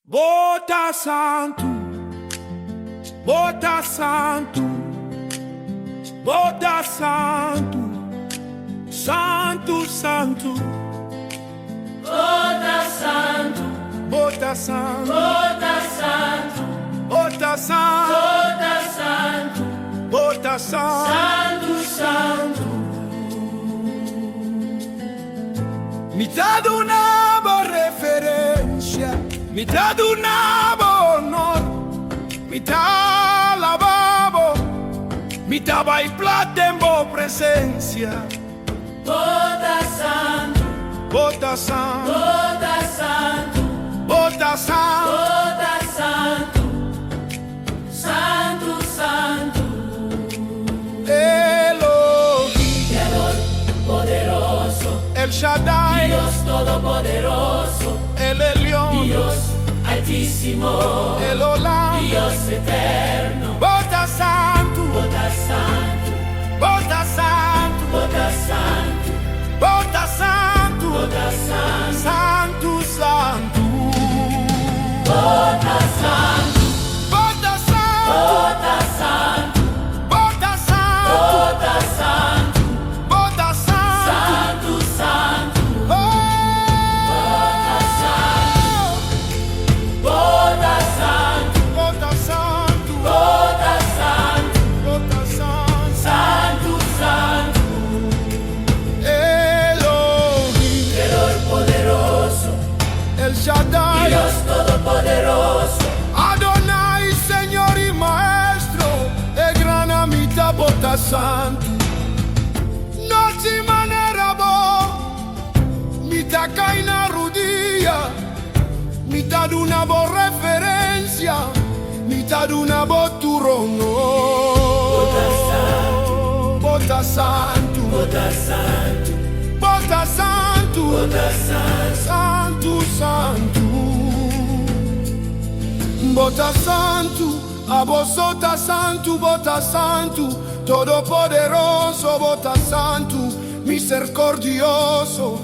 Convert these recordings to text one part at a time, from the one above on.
Bota santo, bota santo, bota santo, santo, santo. Bota santo, Bota santo, bota santo, bota santo, bota santo, bota santo. santo, santo. Me dá uma boa referência, me dá uma boa honor, me dá lavabo, me dá plata em boa presença. Bota santo, Bota santo, bota santo, bota santo, bota santo, santo, santo. Elohim, Dios poderoso, El Shaddai, Dios todopoderoso, El Elyon, Dios altísimo, El Olam. Dios eterno. Bota santo, Bota santo, bota santo, bota santo, bota santo, bota santo, santo, santo. bota santo, Bota santo, bota santo, bota santo, bota santo, bota santo. santo, santo, Oh, bota santo, bota santo, bota santo, bota santo. santo, santo. Elohim, Dios poderoso, El Shaddai, Dios todopoderoso, Adonai, Señor y Maestro, e gran amita bota santo. Noche manera bo, mita caina rudia, mita d'una bo referencia, mita d'una bo turno. Bota santo, Bota santo, bota santo, bota santo, bota santo. santo, santo. Bota santo, abosota santo, bota santo, todopoderoso, bota santo, misericordioso,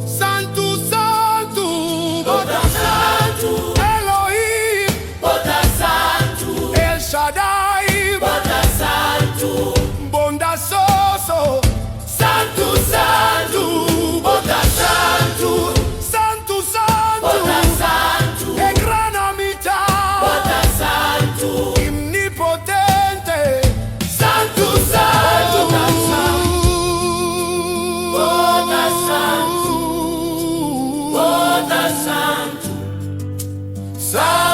santo, santo, Bota santo, Elohim, bota santo, El Shaddai, bota santo, bondazoso, santo, santo, bota santo, santo, santo, bota santo, e gran amita, bota santo, omnipotente, santo, santo, bota santo, bota santo, santo.